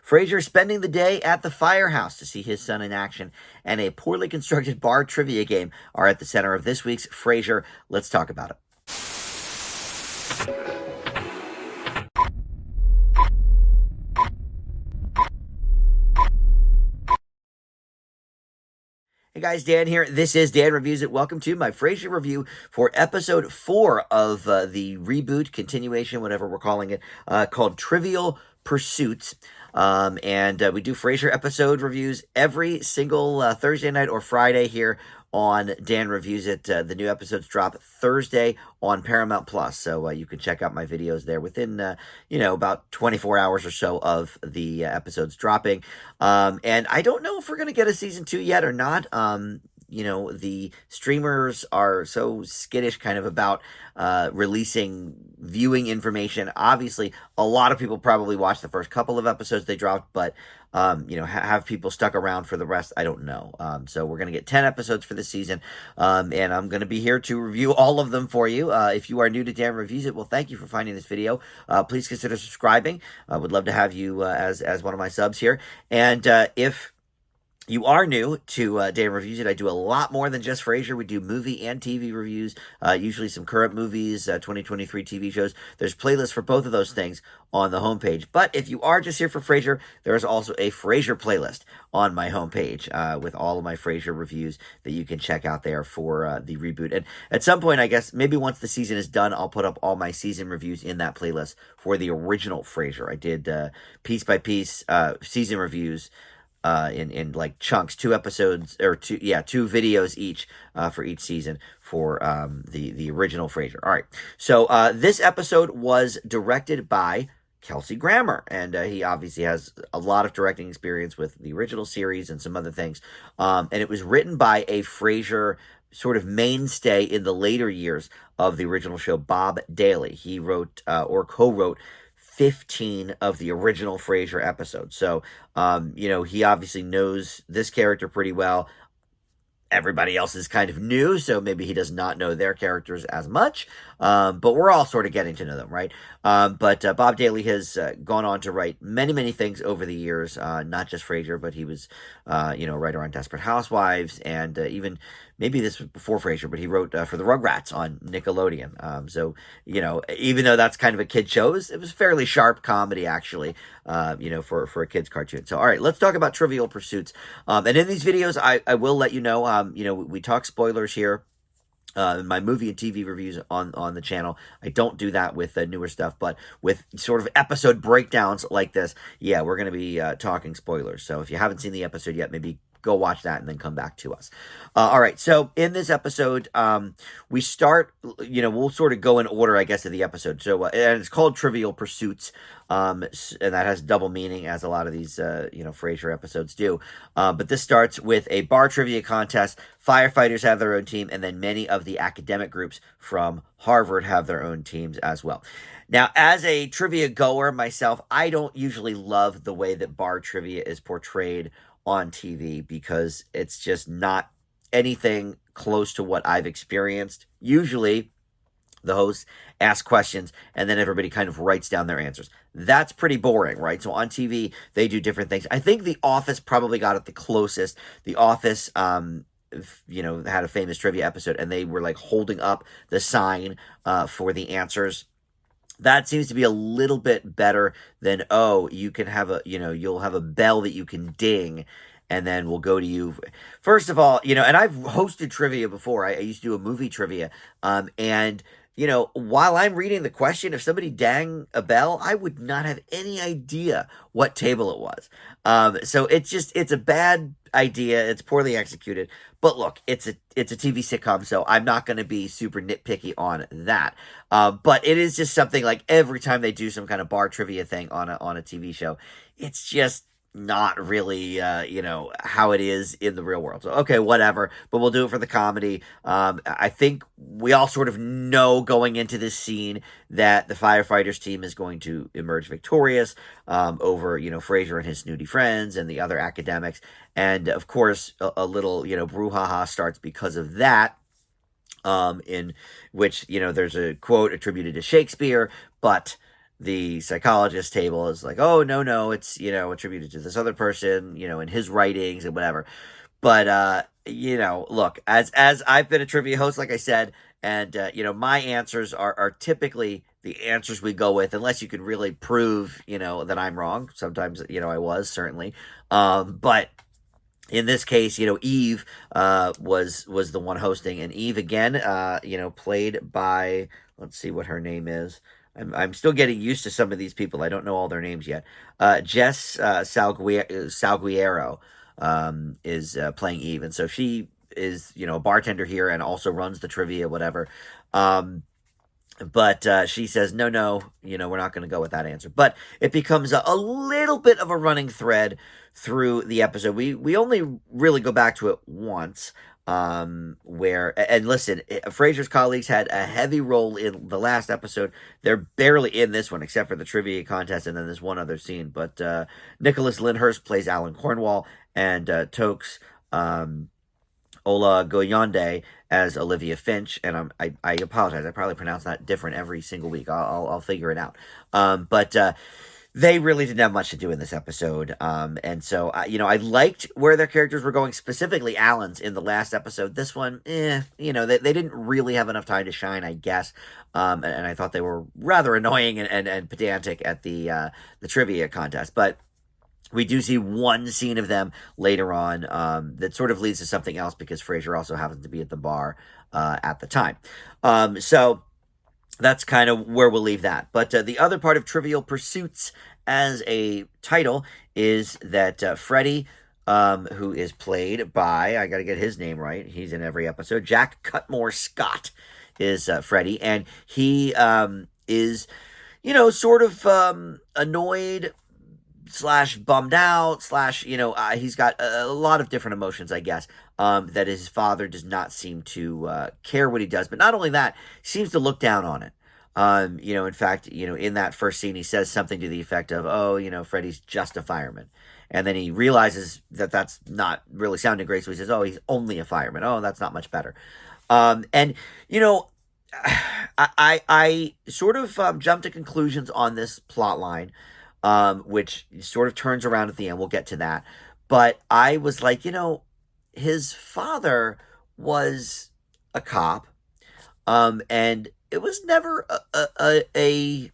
Frasier spending the day at the firehouse to see his son in action, and a poorly constructed bar trivia game are at the center of this week's Frasier. Let's talk about it. Hey guys, Dan here. This is Dan Reviews It. Welcome to my Frasier review for episode 4 of the reboot, continuation, whatever we're calling it, called Trivial Pursuits. We do Frasier episode reviews every single Thursday night or Friday here on Dan Reviews It. The new episodes drop Thursday on Paramount Plus, so you can check out my videos there within, about 24 hours or so of the episodes dropping. And I don't know if we're going to get a season 2 yet or not. The streamers are so skittish kind of about releasing viewing information. Obviously, a lot of people probably watched the first couple of episodes they dropped, but have people stuck around for the rest? I don't know. So we're going to get 10 episodes for this season, and I'm going to be here to review all of them for you. If you are new to Dan Reviews It, well, thank you for finding this video. Please consider subscribing. I would love to have you as one of my subs here. And if you are new to Dan Reviews It, I do a lot more than just Frasier. We do movie and TV reviews, usually some current movies, 2023 TV shows. There's playlists for both of those things on the homepage. But if you are just here for Frasier, there is also a Frasier playlist on my homepage with all of my Frasier reviews that you can check out there for the reboot. And at some point, I guess, maybe once the season is done, I'll put up all my season reviews in that playlist for the original Frasier. I did piece by piece season reviews in like chunks, 2 episodes or 2 videos each for each season for the original Frasier. All right, so this episode was directed by Kelsey Grammer, and he obviously has a lot of directing experience with the original series and some other things. And it was written by a Frasier sort of mainstay in the later years of the original show, Bob Daly. He wrote or co-wrote 15 of the original Frasier episodes. So, he obviously knows this character pretty well. Everybody else is kind of new, so maybe he does not know their characters as much. But we're all sort of getting to know them, right? But Bob Daly has gone on to write many, many things over the years, not just Frasier, but he was, a writer on Desperate Housewives, and even maybe this was before Frasier, but he wrote for the Rugrats on Nickelodeon. So, even though that's kind of a kid show, it was fairly sharp comedy, actually, for a kid's cartoon. So, all right, let's talk about Trivial Pursuits. And in these videos, I will let you know, we talk spoilers here. My movie and TV reviews on the channel. I don't do that with newer stuff, but with sort of episode breakdowns like this, yeah, we're going to be talking spoilers. So if you haven't seen the episode yet, maybe go watch that and then come back to us. All right, so in this episode, we start, we'll sort of go in order, I guess, of the episode. So, and it's called Trivial Pursuits, and that has double meaning, as a lot of these, Frasier episodes do. But this starts with a bar trivia contest. Firefighters have their own team, and then many of the academic groups from Harvard have their own teams as well. Now, as a trivia goer myself, I don't usually love the way that bar trivia is portrayed on TV, because it's just not anything close to what I've experienced. Usually, the hosts ask questions, and then everybody kind of writes down their answers. That's pretty boring, right? So on TV, they do different things. I think The Office probably got it the closest. The Office, had a famous trivia episode, and they were like holding up the sign for the answers. That seems to be a little bit better than, you can have you'll have a bell that you can ding, and then we'll go to you. First of all, and I've hosted trivia before. I used to do a movie trivia. And while I'm reading the question, if somebody dang a bell, I would not have any idea what table it was. So it's a bad idea. It's poorly executed. But look, it's a TV sitcom, so I'm not going to be super nitpicky on that. But it is just something like every time they do some kind of bar trivia thing on a TV show, it's just not really, how it is in the real world. So, okay, whatever, but we'll do it for the comedy. I think we all sort of know going into this scene that the firefighters team is going to emerge victorious over, Frasier and his snooty friends and the other academics. And, of course, a little, brouhaha starts because of that, in which, there's a quote attributed to Shakespeare, but the psychologist table is like, oh, no, it's, attributed to this other person, in his writings and whatever. But look, as I've been a trivia host, like I said, and my answers are typically the answers we go with, unless you can really prove, that I'm wrong. Sometimes, I was certainly, but in this case, Eve was the one hosting, and Eve again, played by, let's see what her name is. I'm still getting used to some of these people. I don't know all their names yet. Jess Salguero is playing Eve, and so she is a bartender here and also runs the trivia, whatever. But she says, no, we're not going to go with that answer. But it becomes a little bit of a running thread through the episode. We only really go back to it once, where, and listen, Frasier's colleagues had a heavy role in the last episode. They're barely in this one, except for the trivia contest and then this one other scene. But Nicholas Lyndhurst plays Alan Cornwall, and Tokes Ola Goyonde as Olivia Finch, and I apologize. I probably pronounce that different every single week. I'll figure it out. But they really didn't have much to do in this episode, and so I liked where their characters were going. Specifically, Alan's in the last episode. This one, they didn't really have enough time to shine, I guess. And I thought they were rather annoying and pedantic at the trivia contest, but we do see one scene of them later on that sort of leads to something else, because Frasier also happens to be at the bar at the time. So that's kind of where we'll leave that. But the other part of Trivial Pursuits as a title is that Freddy, who is played by, I got to get his name right, he's in every episode, Jack Cutmore Scott is Freddy, and he is, sort of annoyed / bummed out / he's got a lot of different emotions, I guess, that his father does not seem to care what he does. But not only that, he seems to look down on it. In fact, in that first scene, he says something to the effect of, oh, Freddy's just a fireman. And then he realizes that that's not really sounding great. So he says, oh, he's only a fireman. Oh, that's not much better. And I sort of jumped to conclusions on this plot line, which sort of turns around at the end. We'll get to that. But I was like, his father was a cop, and it was never a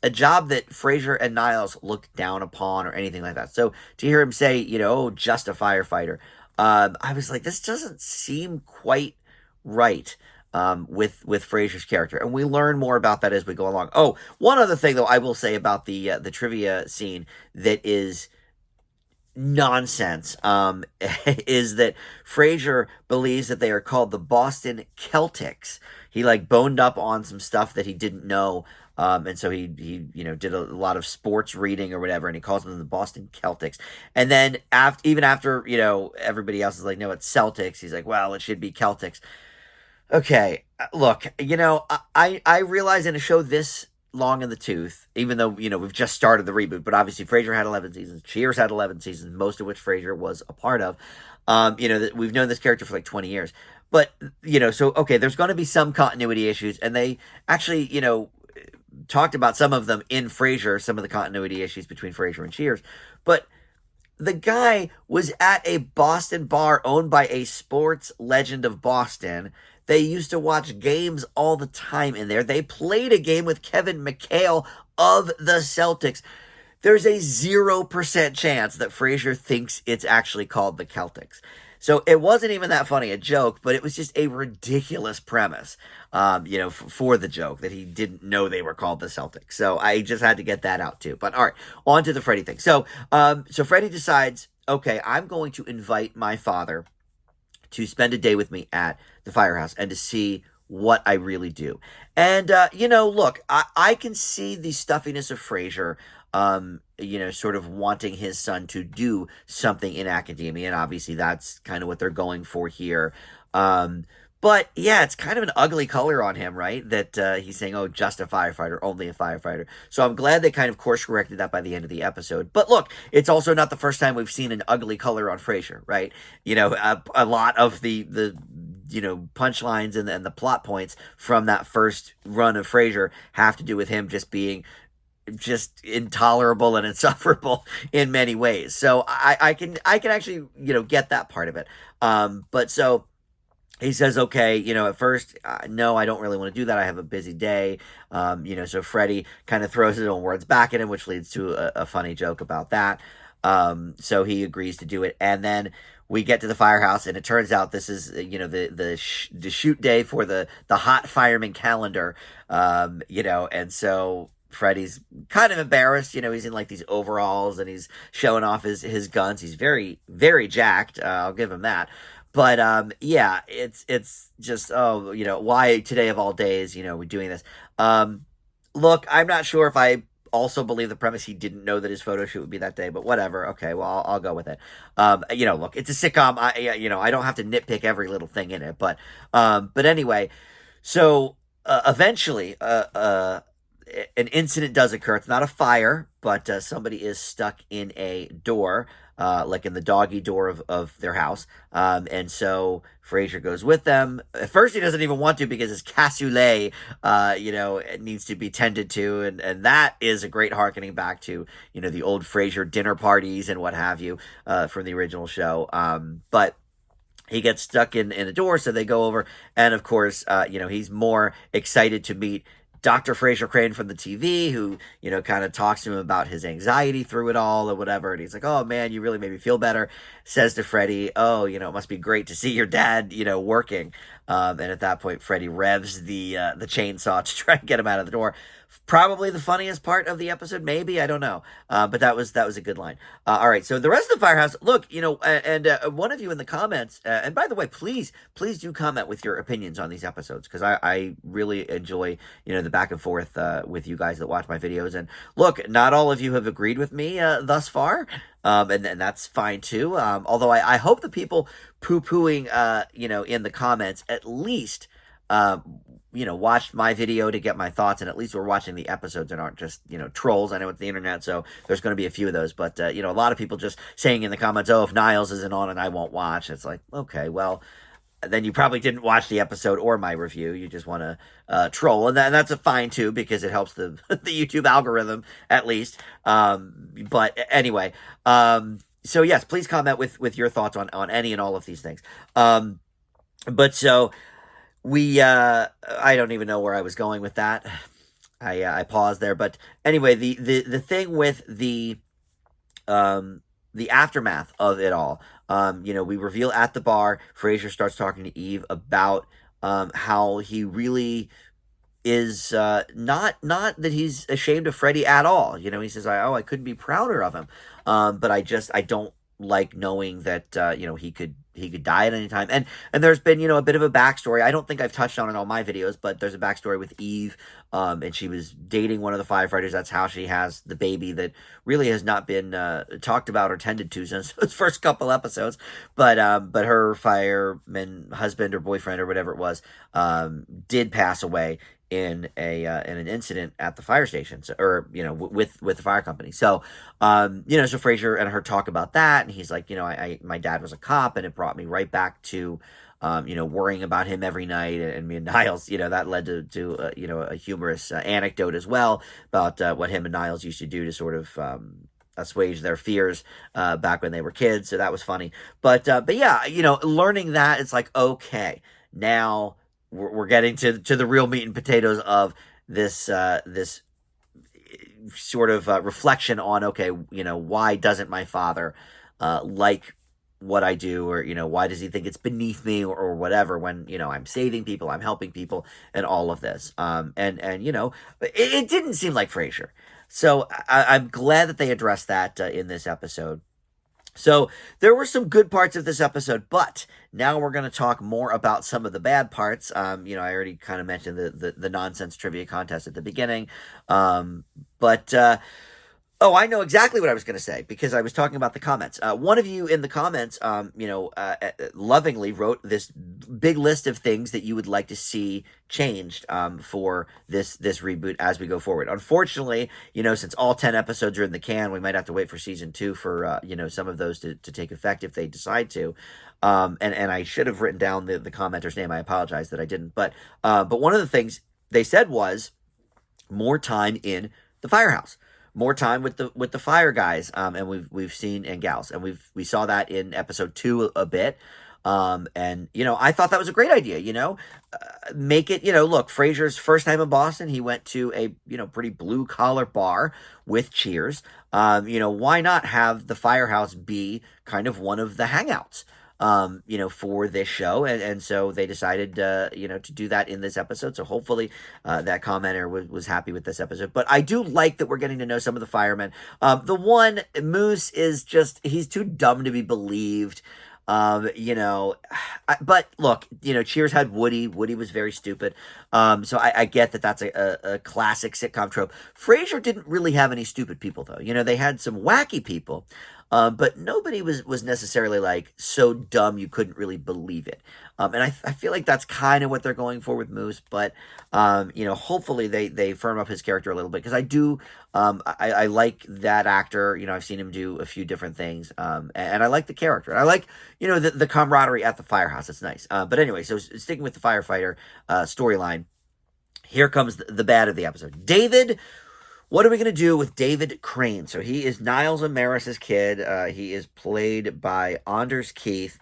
job that Frasier and Niles looked down upon or anything like that. So to hear him say, oh, just a firefighter, I was like, this doesn't seem quite right. With Frasier's character, and we learn more about that as we go along. Oh, one other thing though, I will say about the trivia scene that is nonsense, is that Frasier believes that they are called the Boston Celtics. He boned up on some stuff that he didn't know, and so he did a lot of sports reading or whatever, and he calls them the Boston Celtics. And then even after everybody else is like, no, it's Celtics. He's like, well, it should be Celtics. Okay, look, I realize in a show this long in the tooth, even though, we've just started the reboot, but obviously Frasier had 11 seasons, Cheers had 11 seasons, most of which Frasier was a part of, that we've known this character for 20 years. But, so, okay, there's going to be some continuity issues, and they actually, talked about some of them in Frasier, some of the continuity issues between Frasier and Cheers, but the guy was at a Boston bar owned by a sports legend of Boston. They used to watch games all the time in there. They played a game with Kevin McHale of the Celtics. There's a 0% chance that Frasier thinks it's actually called the Celtics. So it wasn't even that funny a joke, but it was just a ridiculous premise, for the joke that he didn't know they were called the Celtics. So I just had to get that out too. But all right, on to the Freddy thing. So Freddy decides, okay, I'm going to invite my father to spend a day with me at the firehouse and to see what I really do. And, look, I can see the stuffiness of Frasier, sort of wanting his son to do something in academia. And obviously that's kind of what they're going for here. But yeah, it's kind of an ugly color on him, right? That he's saying, oh, just a firefighter, only a firefighter. So I'm glad they kind of course corrected that by the end of the episode. But look, it's also not the first time we've seen an ugly color on Frasier, right? A lot of the punchlines and the plot points from that first run of Frasier have to do with him just being just intolerable and insufferable in many ways. So I can actually, get that part of it. But so he says, okay, at first, no, I don't really want to do that. I have a busy day. So Freddy kind of throws his own words back at him, which leads to a funny joke about that. So he agrees to do it. And then we get to the firehouse, and it turns out this is, the shoot day for the hot fireman calendar. And so Freddy's kind of embarrassed. He's in like these overalls and he's showing off his guns. He's very, very jacked. I'll give him that. But yeah, it's just, why today of all days, we're doing this. Look, I'm not sure if I also believe the premise he didn't know that his photo shoot would be that day, but whatever. Okay, well, I'll go with it. Look, it's a sitcom. I don't have to nitpick every little thing in it, but anyway, so eventually, an incident does occur. It's not a fire, but somebody is stuck in a door, like in the doggy door of their house. And so Frasier goes with them. At first, he doesn't even want to because his cassoulet, it needs to be tended to. And that is a great harkening back to, the old Frasier dinner parties and what have you from the original show. But he gets stuck in a door, so they go over. And of course, he's more excited to meet Dr. Frasier Crane from the TV, who, kind of talks to him about his anxiety through it all or whatever. And he's like, oh, man, you really made me feel better. Says to Freddy, oh, it must be great to see your dad, working. And at that point, Freddy revs the chainsaw to try and get him out of the door. Probably the funniest part of the episode, maybe, I don't know. But that was a good line. All right, so the rest of the firehouse, look, and one of you in the comments, and by the way, please do comment with your opinions on these episodes, because I really enjoy, the back and forth with you guys that watch my videos. And look, not all of you have agreed with me thus far, and that's fine too. Although I hope the people poo-pooing, in the comments at least, watched my video to get my thoughts, and at least we're watching the episodes and aren't just, trolls. I know it's the internet, so there's going to be a few of those, but, a lot of people just saying in the comments, oh, if Niles isn't on and I won't watch. It's like, okay, well, then you probably didn't watch the episode or my review. You just want to troll, and that's a fine too, because it helps the YouTube algorithm at least. But anyway, so yes, please comment with your thoughts on any and all of these things. But so I don't even know where I was going with that. I paused there, but anyway, the thing with the aftermath of it all, we reveal at the bar, Frasier starts talking to Eve about how he really is not that he's ashamed of Freddy at all. He says, I couldn't be prouder of him, but I don't like knowing that he could die at any time. And there's been a bit of a backstory. I don't think I've touched on it in all my videos, but there's a backstory with Eve, and she was dating one of the firefighters. That's how she has the baby that really has not been talked about or tended to since those first couple episodes. But her fireman husband or boyfriend or whatever it was did pass away in an incident at the fire station, with the fire company. So so Frasier and her talk about that, and he's like, my dad was a cop, and it brought me right back to worrying about him every night, and me and Niles, that led to a humorous anecdote as well about what him and Niles used to do to sort of assuage their fears back when they were kids. So that was funny. But yeah, learning that, it's like, okay, now we're getting to the real meat and potatoes of this sort of reflection on, okay, why doesn't my father like what I do, or why does he think it's beneath me, or whatever, when I'm saving people, I'm helping people, and all of this. And it didn't seem like Frasier, so I'm glad that they addressed that in this episode. So there were some good parts of this episode, but now we're going to talk more about some of the bad parts. I already kind of mentioned the nonsense trivia contest at the beginning. Oh, I know exactly what I was going to say, because I was talking about the comments. One of you in the comments, lovingly wrote this big list of things that you would like to see changed for this reboot as we go forward. Unfortunately, since all 10 episodes are in the can, we might have to wait for season 2 for, some of those to take effect if they decide to. And I should have written down the commenter's name. I apologize that I didn't. But one of the things they said was more time in the firehouse, more time with the fire guys, and we've seen and gals, and we saw that in episode 2 a bit. And I thought that was a great idea. Make it, look, Frasier's first time in Boston, he went to a pretty blue collar bar with Cheers. Why not have the firehouse be kind of one of the hangouts? For this show. And so they decided, to do that in this episode. So hopefully that commenter was happy with this episode. But I do like that we're getting to know some of the firemen. The one, Moose, is just, he's too dumb to be believed. But look, Cheers had Woody. Woody was very stupid. So I get that that's a classic sitcom trope. Frasier didn't really have any stupid people, though. They had some wacky people. But nobody was necessarily like so dumb you couldn't really believe it. And I feel like that's kind of what they're going for with Moose. But hopefully they firm up his character a little bit, because I do. I like that actor. I've seen him do a few different things. And I like the character. And I like the camaraderie at the firehouse. It's nice. But anyway, so sticking with the firefighter storyline, here comes the bad of the episode. David. What are we going to do with David Crane? So he is Niles and Maris's kid. He is played by Anders Keith.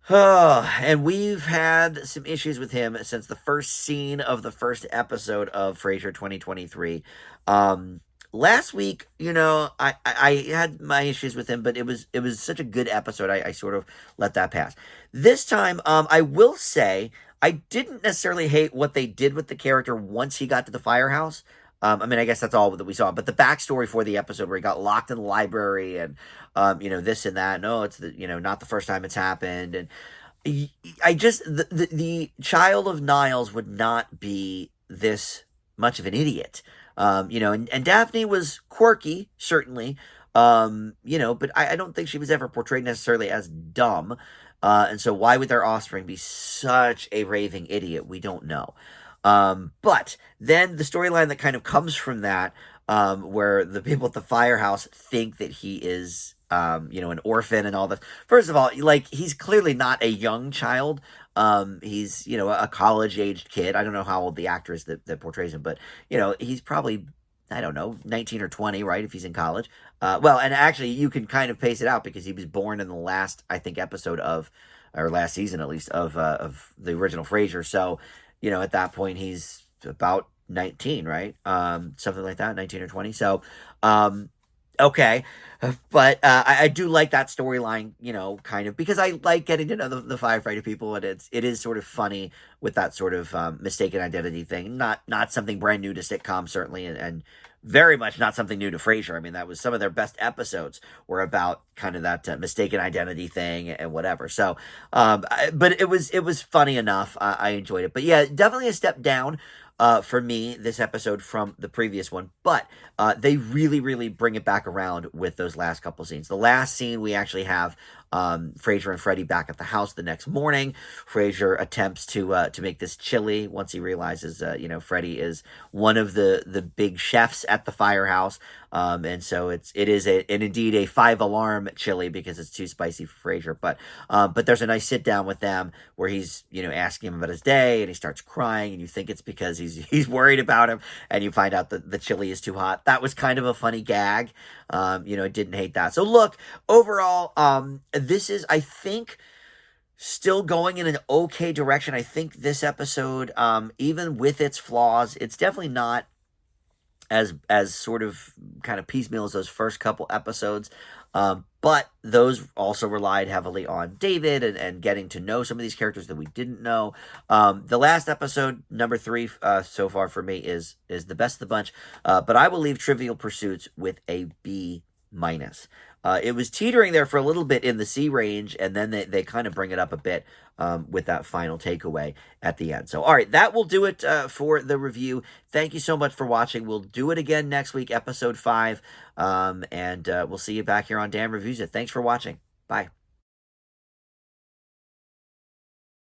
And we've had some issues with him since the first scene of the first episode of Frasier 2023. Last week, I had my issues with him, but it was such a good episode, I sort of let that pass. This time, I will say, I didn't necessarily hate what they did with the character once he got to the firehouse. I guess that's all that we saw. But the backstory for the episode where he got locked in the library and, this and that. No, it's not the first time it's happened. And the child of Niles would not be this much of an idiot. And Daphne was quirky, certainly. But I don't think she was ever portrayed necessarily as dumb. And so why would their offspring be such a raving idiot? We don't know. But then the storyline that kind of comes from that, where the people at the firehouse think that he is, an orphan and all that. First of all, like, he's clearly not a young child. He's, a college-aged kid. I don't know how old the actor is that portrays him, but, he's probably, I don't know, 19 or 20, right, if he's in college. And actually, you can kind of pace it out because he was born in the last, I think, episode of, or last season at least, of the original Frasier. So, at that point, he's about 19, right? Something like that, 19 or 20. So, okay. But I do like that storyline, kind of, because I like getting to know the firefighter people, and it is sort of funny with that sort of mistaken identity thing. Not something brand new to sitcoms, certainly, and very much not something new to Frasier. That was some of their best episodes were about kind of that mistaken identity thing and whatever. So, but it was funny enough. I enjoyed it. But yeah, definitely a step down for me, this episode from the previous one. But they really, really bring it back around with those last couple scenes. The last scene, we actually have Frasier and Freddy back at the house the next morning. Frasier attempts to make this chili once he realizes, Freddy is one of the big chefs at the firehouse. And so it is indeed a 5-alarm chili because it's too spicy for Frasier. But there's a nice sit down with them where he's, asking him about his day, and he starts crying, and you think it's because he's worried about him, and you find out that the chili is too hot. That was kind of a funny gag. I didn't hate that. So look, overall, this is, I think, still going in an okay direction. I think this episode, even with its flaws, it's definitely not as sort of kind of piecemeal as those first couple episodes. But those also relied heavily on David and getting to know some of these characters that we didn't know. The last episode, number 3, so far for me is the best of the bunch. But I will leave Trivial Pursuits with a B-. It was teetering there for a little bit in the C range, and then they kind of bring it up a bit with that final takeaway at the end. So, all right, that will do it for the review. Thank you so much for watching. We'll do it again next week, episode 5, and we'll see you back here on Dan Reviews It. Thanks for watching. Bye.